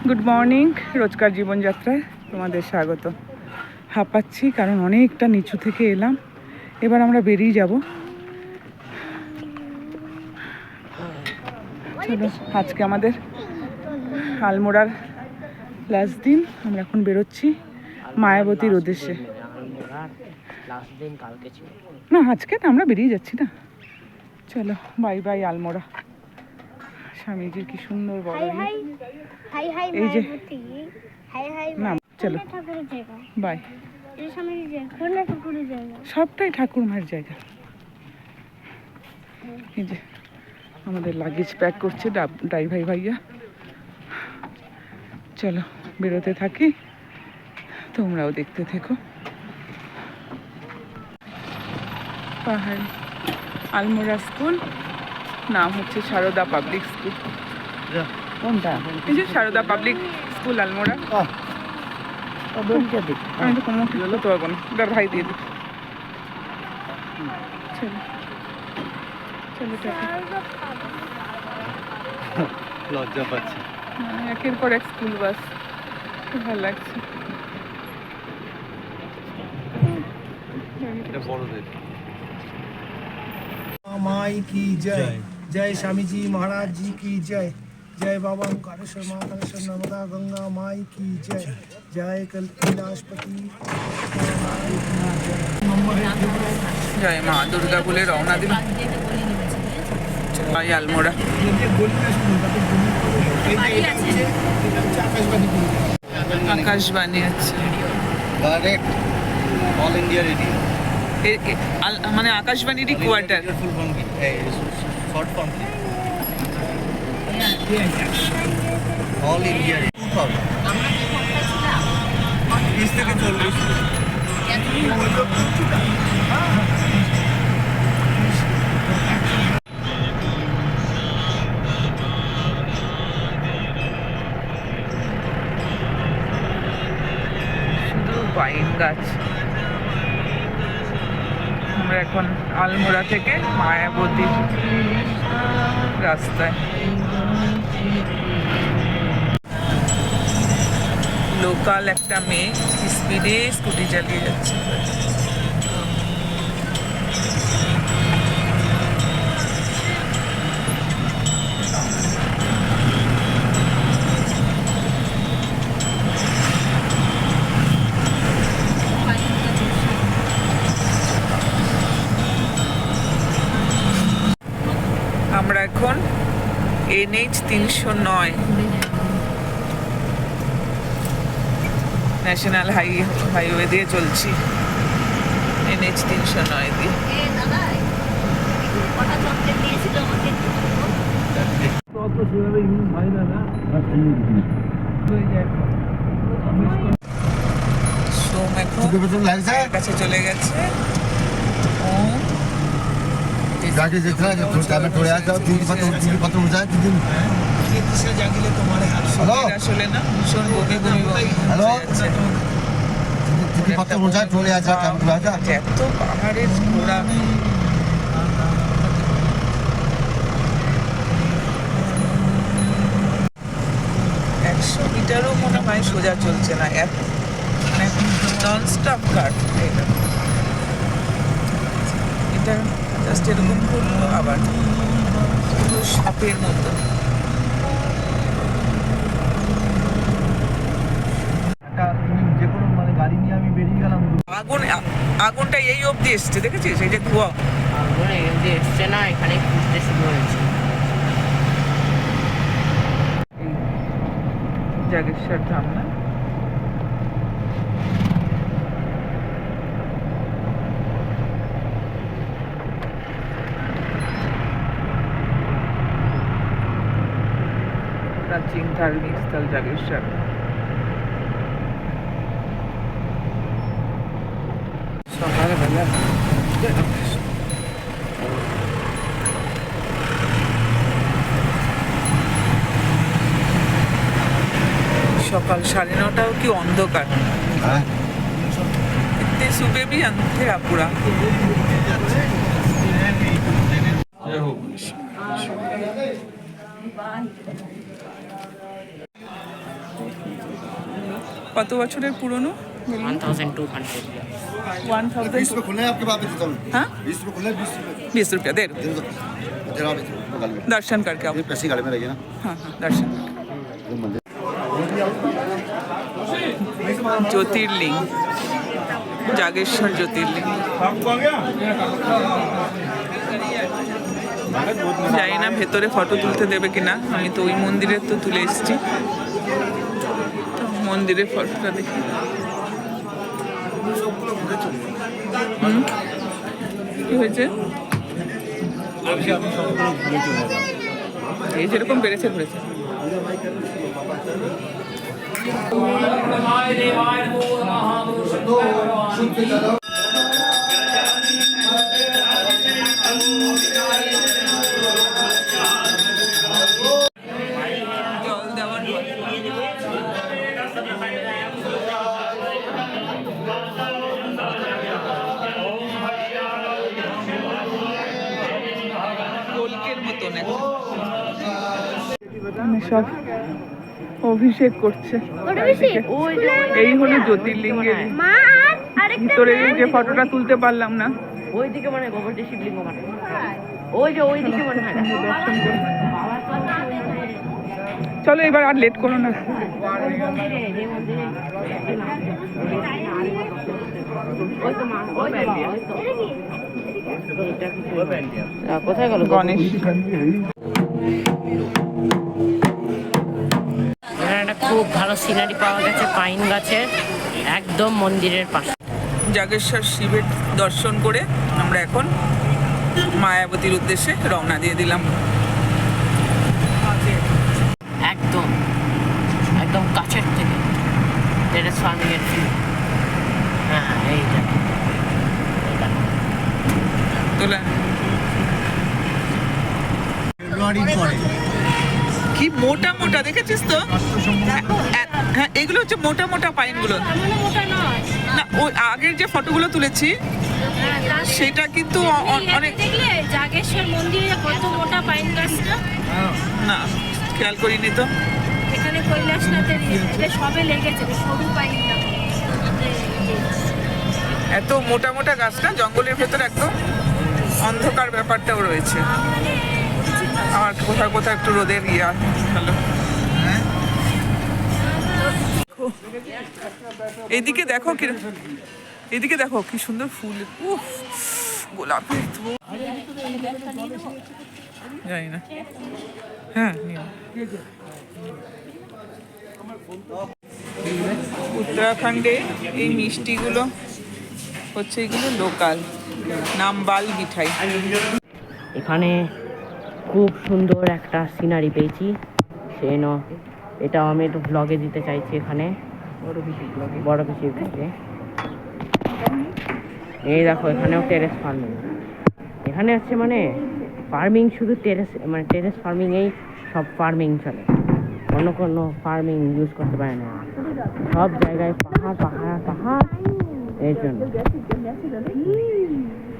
Good morning, রোজকার জীবনযাত্রায় তোমাদের স্বাগত। হাঁপাচ্ছি কারণ অনেকটা নিচু থেকে এলাম। এবার আমরা বেরিয়ে যাব। চলো, আজকে আমাদের আলমোড়ার লাস্ট দিন। আমরা এখন বেরোচ্ছি মায়াবতীর উদ্দেশ্যে। না, আজকে না, আমরা বেরিয়ে যাচ্ছি না। চলো, বাই বাই আলমোড়া। স্বামীজির কি সুন্দর বড় এই যে না, চলো বাই। সবটাই ঠাকুর মায়ের জায়গা। এই যে আমাদের লাগেজ প্যাক করছে ড্রাইভার ভাইয়া। চলো বেরোতে থাকি, তোমরাও দেখতে থেকো। পাহাড়ি আলমোড়া স্কুল, নাম হচ্ছে সারদা পাবলিক স্কুল। কোনটা? এই যে সারদা পাবলিক স্কুল আলমোড়া। আমি তো কোনো বলতে পারবো না, ওটার ভাই দিয়ে দিই। চলো চলো, লজ্জা পাচ্ছে। একের পর এক স্কুল বাস, খুব ভালো লাগছে। বড়দের माई की जय। जय स्वामी जी महाराज जी की जय। जय बाबा ओंकारेश्वर महाकालेश्वर नर्मदा गंगा माई की जय। जय कैलाशपति জয় মা দুর্গা বলে রওনা দিল আলমোড়া। আকাশবাণী আছে, অল ইন্ডিয়া রেডিও, মানে আকাশবাণীরই কোয়ার্টার। ফুল ফর্ম কি, শর্ট ফর্ম কি, অল ইন্ডিয়া রেডিও। 30 থেকে 40। শুধু পাইন গাছ। আমরা এখন আলমোড়া থেকে মায়াবতীর রাস্তায়। লোকাল একটা মেয়ে স্পিডে স্কুটি চালিয়ে যাচ্ছে। আমরা এখন NH 309 ন্যাশনাল হাইওয়ে দিয়ে চলছি। NH 309 দিয়ে। সোম এখন কাছে চলে গেছে। गाड़ी देख रहा है तो टाइम थोड़े आ जाओ, तीन पत्र हो जाए दिन। हेलो আসলে না, ভীষণ বমি বমি हेलो तीन पत्र हो जाए, थोड़े आ जाओ, टाइम थोड़ा आ जाओ। এত পাহাড়ের ঘোড়া। 100 মিটারও মনে হয় সোজা চলছে না, এত মানে নন স্টপ কাট। এটা জাস্ট এরকম করলো, আবার পুরো সাপের মতো। যে কোনো মানে গাড়ি নিয়ে আমি বেরিয়ে গেলাম। আগুনটা এই অবধি এসছে, দেখেছিস? এই যে ধোঁয়া আগুন এই অবধি এসছে না, এখানে খুঁজতে শুরু হয়েছে। জাগেশ্বর ধাম না? প্রাচীন ধার্মিক স্থল জাগেশ্বর। সকালবেলা সকাল 9:30 কি অন্ধকার। इतने सुबह भी अंधेरा पूरा। কত বছরের পুরনো? 1200 1000। बीस रुपये खुले हैं आपके वापस देता हूँ। हाँ? 20 रुपये खुले हैं, 20 रुपये 20 रुपया दे दो। दे दो। तेरा वापस वो गाड़ी में। दर्शन करके आओ। ये पैसे गाड़ी में रहिए ना। हाँ हाँ दर्शन। वो मंदिर। জ্যোতির্লিঙ্গ, জাগেশ্বর জ্যোতির্লিঙ্গ। জানি না ভেতরে ফটো তুলতে দেবে কিনা, আমি তো ওই মন্দিরের তো তুলে এসেছি, তো মন্দিরের ফটোটা দেখি। কি হয়েছে? এই যেরকম বেড়েছে ঘুরেছে। জল দেওয়ার কলকের মতন সব অভিষেক করছে। এই হলো জ্যোতির্লিঙ্গের ভিতরে যে ফটোটা তুলতে পারলাম না। ওইদিকে মানে গোবর্ধন শিবলিঙ্গ মানে ওইদিকে মনে হয় চলো এবার আর লেট করো না। কোথায় গেল গণেশ? এখানে একটা খুব ভালো সিনারি পাওয়া গেছে পাইন গাছের একদম মন্দিরের পাশে। জাগেশ্বর শিবের দর্শন করে আমরা এখন মায়াবতীর উদ্দেশ্যে রওনা দিয়ে দিলাম। একদম একদম কাছের থেকে টেরেস ফার্মিং এর ভিউ। হ্যাঁ এইটা তোলা কি মোটা মোটা দেখেছিস তো? হ্যাঁ এগুলো হচ্ছে মোটা মোটা পাইনগুলো না। ওই আগের যে ফটোগুলো তুলেছি সেটা কিন্তু অনেক। দেখলে জাগেশ্বর মন্দিরে কত মোটা পাইন গাছটা? না খেয়াল করিনি তো। এখানে কৈলাসনাথের এটা সবে লেগেছে, সরু পাইন না। এত মোটা মোটা গাছটা জঙ্গলের ভেতর একদম অন্ধকার ব্যাপারটাও রয়েছে। আমার কোথাও কোথাও একটু রোদের ইয়া ভালো। এইদিকে দেখো কি, এদিকে দেখো কি সুন্দর ফুল। উফ গোলাপের তো জানি না। হ্যাঁ উত্তরাখণ্ডে এই মিষ্টিগুলো হচ্ছে, এগুলো লোকাল, নাম বাল মিঠাই। এখানে খুব সুন্দর একটা সিনারি পেয়েছি, সেজন্য এটাও আমি একটু ব্লগে দিতে চাইছি। এখানে বড় কিছু ব্লগে এই দেখো, এখানেও টেরেস ফার্মিং। এখানে হচ্ছে মানে ফার্মিং শুধু টেরেস, মানে টেরেস ফার্মিংয়েই সব ফার্মিং চলে, অন্য কোনো ফার্মিং ইউজ করতে পারে না। সব জায়গায় পাহাড় পাহাড় পাহাড়। এর জন্য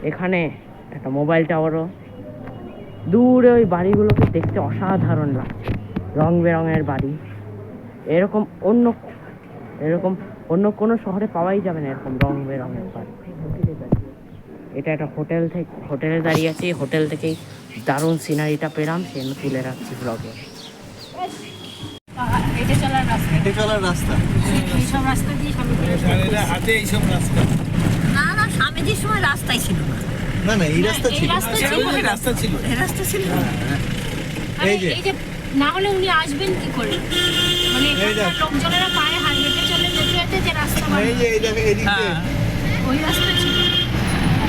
এখানে একটা মোবাইল টাওয়ারও, দূরে ওই বাড়িগুলোকে দেখতে অসাধারণ লাগছে, রং বেরঙের বাড়ি। এরকম অন্য কোনো শহরে পাওয়াই যাবে না এরকম রং বেরঙের বাড়ি। এটা একটা হোটেলে দাঁড়িয়ে আছি, হোটেল থেকেই দারুণ সিনারিটা পেলাম, সেজন্য তুলে রাখছি ব্লগে। হেঁটে চলার রাস্তা, এইসব রাস্তা দিয়ে না স্বামীজির সময় রাস্তাই ছিল না। না এই রাস্তা ছিল, রাস্তা ছিল। এই যে না হলে উনি আসবেন কি করে? মানে এখানকার লোকজনেরা পায়ে হাত হেঁটে চলে যেতে যেতে যে রাস্তা, ওই রাস্তা ছিল,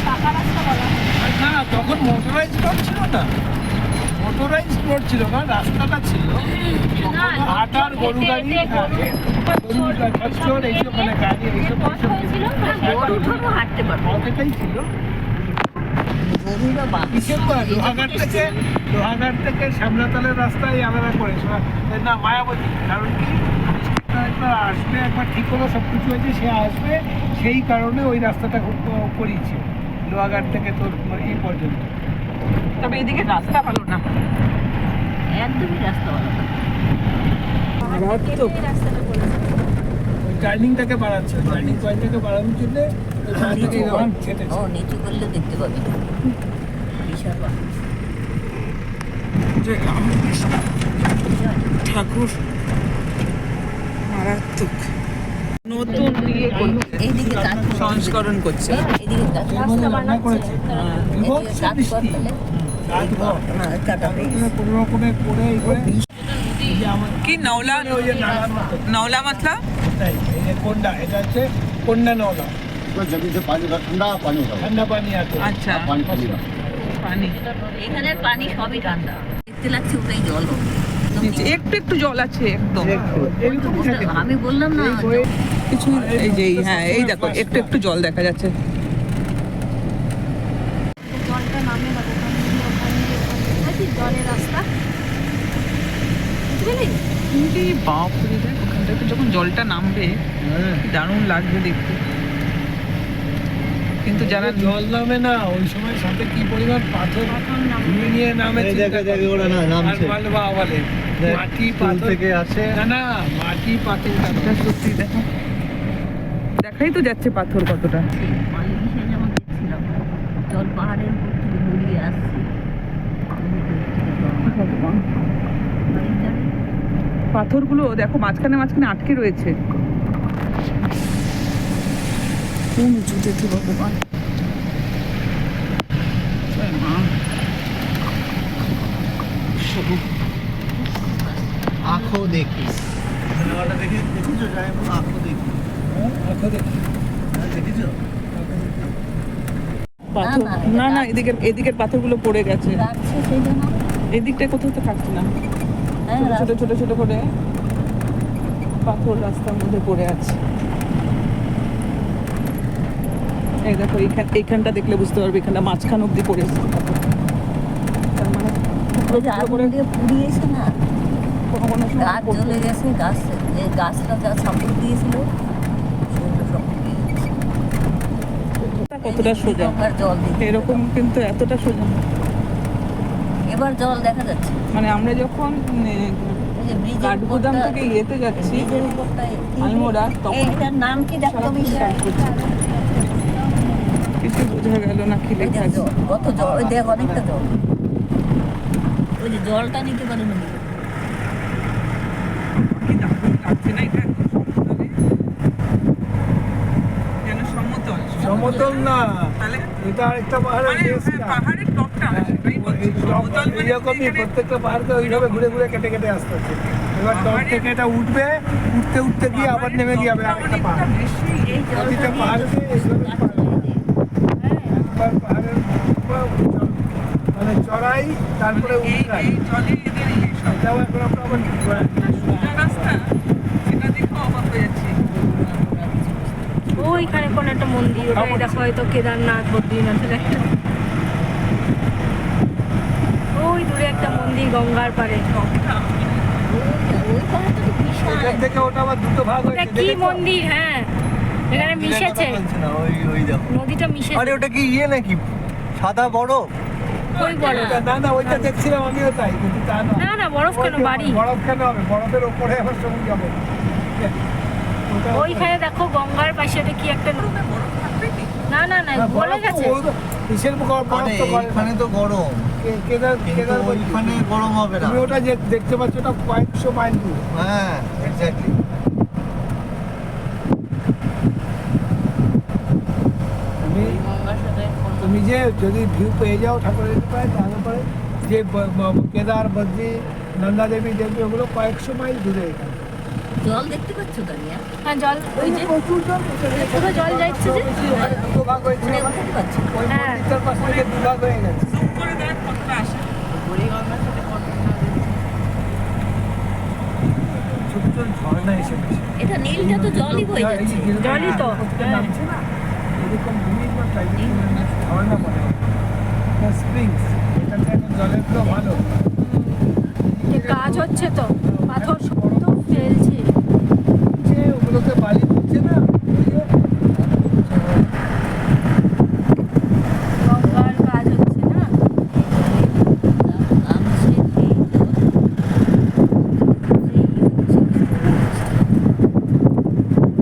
পাকা রাস্তা বলা হয়। না তখন মোটরাইজ রোড ছিল না, মোটরাইজ রোড ছিল না, রাস্তাটা ছিল হাঁটার গরু গাড়ি, এইসব মানে গাড়ি এইসব হাঁটতে পারবো এটাই ছিল। লোহাঘাট থেকে শ্যামলাতলের রাস্তায় আলাদা করে না মায়াবতী, কারণ কি একবার আসবে, একবার ঠিক হলো সব কিছু হয়েছে, সে আসবে, সেই কারণে ওই রাস্তাটা করিয়েছে লোহাঘাট থেকে তোর এই পর্যন্ত। তবে এদিকে রাস্তা ভালো না, একদমই রাস্তা ভালো না। রাস্তা টার্নিংটাকে বাড়াচ্ছে, টার্নিং পয়েন্টটাকে বাড়ানোর জন্য ওই পাহাড়টাকে এরকম ছেটেছে। ও নিচু করলে দেখতে পাবি না বিশাল পাহাড়। যে রামকৃষ্ণ ঠাকুর মারাত্মক নতুন ইয়ে করছে, এইদিকে কাজ করতে- সংস্করণ করছে। এইদিকে কাজ এগুলো রান্না করেছে। বিভৎস এদিকে কাজ বৃষ্টি। করতে হ্যাঁ কাটা হয়ে গেছে। কোনো রকমে করে এই করে এই যে আমার কি নওলা, ওই যে নালার মতো নওলা মতলব তাই এই যে কোন্ডা, এটা হচ্ছে কোন্ডা নওলা, उसमें जमीन से पानी भर ठंडा पानी होता है ঠান্ডা পানি আছে। আচ্ছা पानी पीगा পানি এখানে পানি সবই ঠান্ডা, দেখতে লাগছে ওটাই জল। নিচে একটু একটু জল আছে একদম এরকমই থাকে। আমি বললাম না এই বয়ে- কিছু, এই যে হ্যাঁ এই দেখো একটু একটু জল দেখা যাচ্ছে। জলটা নামে না ওখান দিয়ে ওখানে জলের রাস্তা বুঝলি? কিন্তু বাপরে দেখ ওখান থেকে যখন জলটা নামবে কি দারুণ লাগবে দেখতে। কিন্তু যারা জল নামে না ওই সময় সাথে কি পরিমাণ পাথর ধুয়ে নিয়ে নামে এই চিন্তা দেখা করো। দেখে ওরা না নামছে। আর বালবা বলে দেখ, মাটি স্কুল পাথর থেকে আসে। না না মাটি পাথর এটা সত্যি দেখো, দেখাই তো যাচ্ছে পাথর কতটা। মালিশে যেমন দেখছিলাম জল পাহাড়ের উপর থেকে গড়িয়ে আসছে। ভগবান, পাথরগুলো দেখো মাঝখানে মাঝখানে আটকে রয়েছে। কোন উঁচু দেখি ভগবান, জয় মা। আঁখো দেখি সিনেমাটা দেখে দেখেছো যায় আঁখো দেখি দেখো দেখি হ্যাঁ, দেখেছো পাথর না, না না এদিকের এদিকের পাথরগুলো পড়ে গেছে, রাখছে সেই জন্য। এদিকটা কোথাও তো থাকছে না, হ্যাঁ ছোট ছোট ছোট ছোট করে পাথর রাস্তার মধ্যে পড়ে আছে। এই দেখো এইখানটা দেখলে বুঝতে পারবে, এখানটা মাঝখান অব্দি পড়ে এসেছে পাথর। তার মানে ওই যে আগুন দিয়ে পুড়িয়েছে না, কোনো কোনো সময় গাছ জ্বলে গেছে, গাছ যে গাছটা যা সাপোর্ট দিয়েছিল সেগুলো সব পুড়িয়ে গেছে। কতটা সোজা, গঙ্গার জল দিতে এরকম কিন্তু এতটা সোজা না। এবার জল দেখা যাচ্ছে। মানে আমরা যখন ওই যে ব্রিজের কাঠগোদাম উপরটা- থেকে ইয়েতে যাচ্ছি ব্রিজের উপরটায় আলমোড়া, তখন এইটার নাম কি দেখো সারাক্ষণ মিশা? কাজ করছে। কিছু বোঝা গেল না কি ওই লেখা যে আছে। জল, কত জল, ওই দেখ অনেকটা জল। ওই যে জলটা নিতে পারে না। কি দারুণ লাগছে না এটা, একদম সমতলে। যেন সমতল সমতল না, তাহলে এটা আরেকটা পাহাড়ের মানে বেশটা। পাহাড়ের টপটা আমি সেটাই বলছি। সমতল মানে এইরকমই এখানে- প্রত্যেকটা পাহাড়কে ওইভাবে ঘুরে ঘুরে কেটে কেটে আসতে হচ্ছে। এবার টপ থেকে এটা উঠবে, উঠতে উঠতে গিয়ে আবার নেমে গিয়ে হবে আরেকটা পাহাড়ের পাহাড়। টপটা বেশি। এই জলটা প্রতিটা দিয়ে পাহাড়কে এইভাবে একবার পাহাড়ের উপর মানে চড়াই, তারপরে এই উঠরাই। এই জলে এদের এই সব এটাও এখন আমরা আবার সোজা রাস্তা, সেটা দেখে অবাক হয়ে যাচ্ছি। ওইখানে কোন একটা মন্দির, ওটাই দেখো হয়তো কেদারনাথ বদ্রীনাথের একটা, ওই দূরে একটা মন্দির গঙ্গার পাড়ে। ওই পাহাড়টা তো বিশাল। এখান থেকে ওটা আবার দুটো ভাগ ওটা হয়েছে, কি দেখেছো? মন্দির? হ্যাঁ এখানে মিশেছে, বলছে না ওই ওই দেখো নদীটা মিশেছে। আরে ওটা কি ইয়ে নাকি সাদা বড় ওই বড় না না ওইটা দেখছিলাম আমিও তাই, কিন্তু তা না। না না বরফ কেন, বাড়ি বরফ কেন হবে? বরফের ওপরে আবার সমুদ্র হবে। ওটা ওইখানে দেখো গঙ্গার পাশে ওটা কি একটা, না না না না, বলে বরফ তো গেছে। ওই- কিসের বরফ মানে তো করে না। এইখানে তো গরম কেদার কিন্তু কেদার ওইখানে গরম হবে না তুমি ওটা যে দেখতে পাচ্ছ ওটা কয়েকশো মাইল দূর। হ্যাঁ এক্স্যাক্টলি তুমি যে যদি ভিউ পেয়ে যাও ঠাকুরের পায়ে, তাহলে পরে যে কেদার বদ্রী নন্দা দেবী দেবী ওগুলো কয়েকশো মাইল দূরে এখানে। জল দেখতে পাচ্ছ দাঁড়িয়ে? হ্যাঁ জল, ওই যে প্রচুর জল পুরো জল যাচ্ছে যে। দুভাগ হয়েছে, মনে করতে পারছি। ওই হ্যাঁ। মন্দিরটার পাশ থেকে দুভাগ হয়ে গেছে। করে দেখ কতটা আসে। ছোট ছোট ঝর্ণা এসে গেছে। এটা নীলটা তো জলই বয়ে যাচ্ছে। জলই তো, হ্যাঁ। নামছে না এরকম বিভিন্ন টাইপের ঝর্ণা বলে স্প্রিংস, এখানে এখন জলের ফ্লো ভালো। যে কাজ হচ্ছে তো, পাথর শক্ত ফেলছে। যে ওগুলোকে বালি দিচ্ছে না, ওই যে গঙ্গার কাজ হচ্ছে না।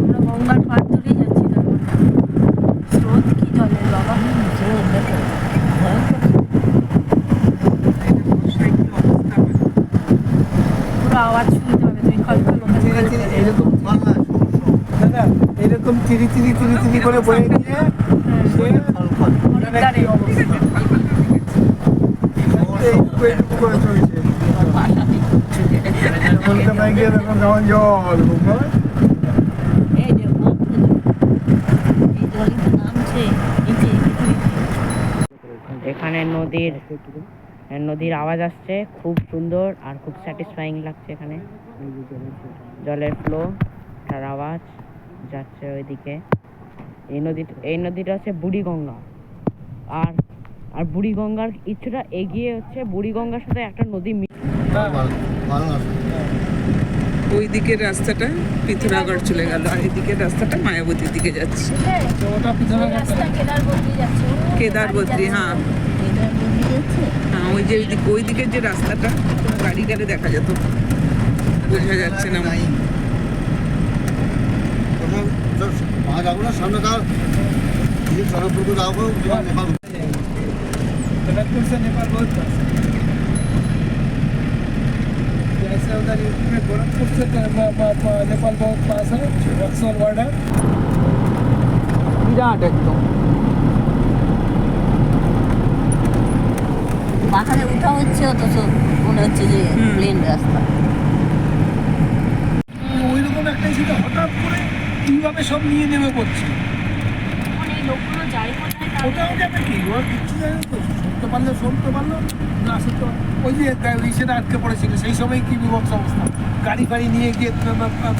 আমরা পুরো আওয়াজ শুনতে হবে, তুমি খলখল এরকম বাংলা দাদা এরকম চিরি চিরি চিরি চিরি করে বয়ে নিয়ে সে হরিদ্বারে এইটুকু করে চলছে। কলকাতায় গিয়ে দেখো কেমন জল এই যে এই জলই তো নামছে এই যে এখানে নদীর আওয়াজ আসছে, খুব সুন্দর আর খুব স্যাটিসফাইং লাগছে। এখানে জলের ফ্লো তার আওয়াজ যাচ্ছে ওইদিকে। এই নদীটা হচ্ছে বুড়িগঙ্গা। আর বুড়িগঙ্গার কিছুটা এগিয়ে হচ্ছে বুড়িগঙ্গার সাথে একটা নদী ভালো না ওই দিকের রাস্তাটা পিথোরাগড় চলে গেল, আর এদিকের রাস্তাটা মায়াবতীর দিকে যাচ্ছে। ওটা পিছনে রাস্তা কেদারবদ্রী যাচ্ছে। কেদারবদ্রী, হ্যাঁ এটা বন্ধ যাচ্ছে। হ্যাঁ, ওই যে ওই দিকের যে রাস্তাটা গাড়ি গেলে দেখা যেত, বোঝা যাচ্ছে না। वहाँ जाओ ना सामने का ये सड़क पर जाओ नेपाल खड़गपुर से नेपाल बहुत पास है। जैसे उधर यूपी में गोरखपुर से नेपाल बहुत पास है, रक्सौल बॉर्डर বিরাট একদম। পাহাড়ে উঠা হচ্ছে অথচ মনে হচ্ছে যে প্লেন রাস্তা। ওইরকম একটা ছিল, হঠাৎ করে কীভাবে সব নিয়ে নেমে পড়ছে। এখন এই লোকগুলো যাই কোথায় তাদের ওটাও যাবে কি, ওর কিচ্ছু জানে তো, শুনতে পারলো না শুনতে পারলো। ওই যে ইসেটা আটকে পড়েছিল সেই সময় কি বিভৎস অবস্থা, গাড়ি ফাড়ি নিয়ে গিয়ে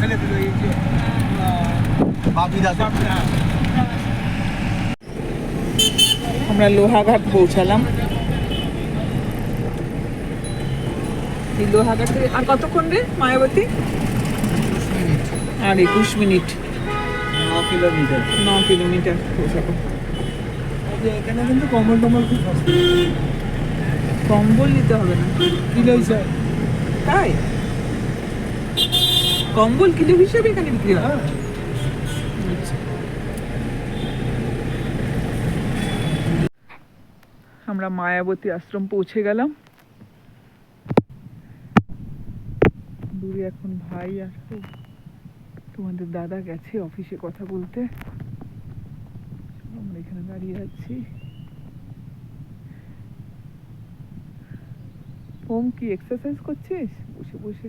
ফেলে দিল এই যে আমরা লোহাঘাট পৌঁছালাম। এই লোহাঘাট থেকে আর কতক্ষণ রে মায়াবতী? আর 21 মিনিট, 9 কিলোমিটার পৌঁছাবো। এখানে কিন্তু কম্বল টম্বল খুব সস্তা, কম্বল নিতে হবে না, কিলো হিসাবে। তাই কম্বল কিলো হিসেবে এখানে বিক্রি হয়। হ্যাঁ আচ্ছা। আমরা মায়াবতী আশ্রম পৌঁছে গেলাম। দূরে এখন ভাই আর তোমাদের দাদা গেছে অফিসে কথা বলতে, আমরা এখানে দাঁড়িয়ে আছি। ওম, কি এক্সারসাইজ করছিস? বসে বসে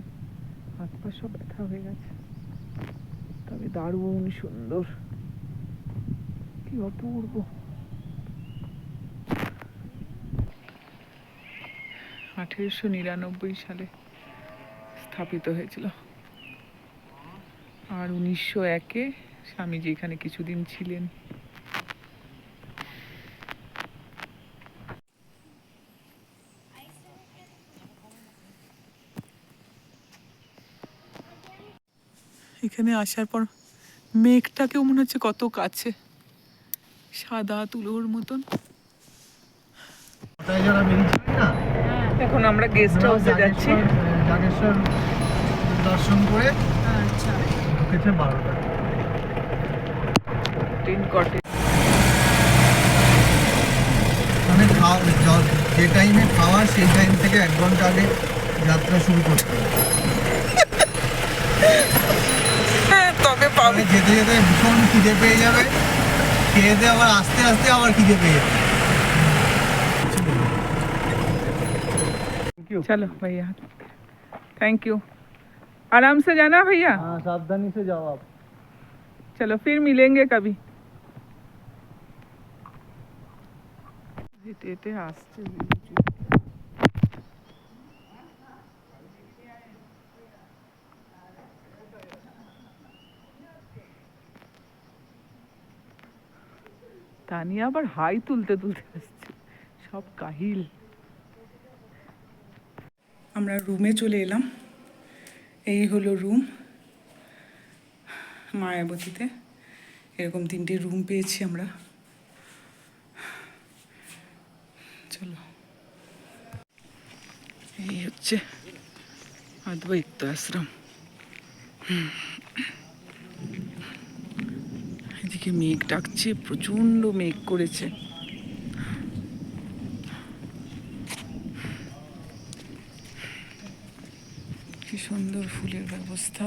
হাত পা সব ব্যথা হয়ে গেছে, তবে দারুণ সুন্দর, কি অপূর্ব। 1899 সালে স্থাপিত হয়েছিল, আর 1901-এ স্বামীজি এখানে কিছুদিন ছিলেন। এখানে আসার পর মেঘটাকেও মনে হচ্ছে কত কাছে, সাদা তুলোর মতন। ওটাই যারা বেরিয়েছিলেন না, এখন আমরা গেস্ট হাউসে যাচ্ছি। জাগেশ্বর দর্শন করে আচ্ছা ঢুকেছে 12টা। ট্রেন কটে মানে যে টাইমে খাওয়া সেই টাইম থেকে 1 ঘন্টা আগে যাত্রা শুরু করতে হবে। তবে মানে যেতে যেতে ভীষণ খিদে পেয়ে যাবে, খেয়ে দিয়ে আবার আস্তে আস্তে আবার খিদে পেয়ে যাবে। चलो भैया, थैंक यू। आराम से जाना भैया। हाँ, सावधानी से जाओ आप। चलो फिर मिलेंगे कभी। हेঁটে হেঁটে আসছে তানিয়া, আবার হাই তুলতে তুলতে আসছে, সব কাহিল। আমরা রুমে চলে এলাম। এই হলো রুম মায়াবতীতে। এরকম 3টে রুম পেয়েছি আমরা। চলো, এই হচ্ছে অদ্বৈত আশ্রম। এদিকে মেঘ ডাকছে, প্রচণ্ড মেঘ করেছে। কি সুন্দর ফুলের ব্যবস্থা।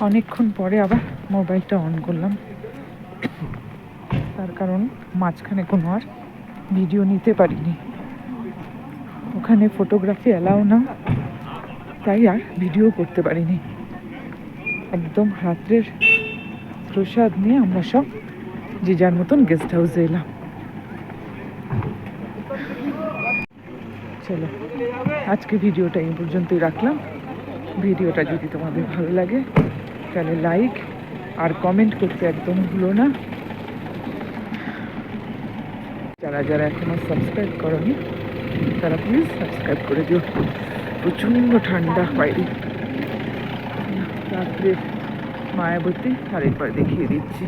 অনেকক্ষণ পরে আবার মোবাইলটা অন করলাম, তার কারণ মাঝখানে কোনো আর ভিডিও নিতে পারিনি। ওখানে ফটোগ্রাফি অ্যালাউ না, তাই আর ভিডিও করতে পারিনি। একদম রাত্রের প্রসাদ নিয়ে আমরা সব যে যার মতন গেস্ট হাউসে এলাম। চলো আজকে ভিডিওটা এই পর্যন্তই রাখলাম। ভিডিওটা যদি তোমাদের ভালো লাগে তাহলে লাইক আর কমেন্ট করতে একদম ভুলো না। যারা যারা এখনো সাবস্ক্রাইব করোনি তারা প্লিজ সাবস্ক্রাইব করে দিও। প্রচণ্ড ঠান্ডা বাইরে। রাত্রে মায়াবতী আরেকবার দেখিয়ে দিচ্ছি।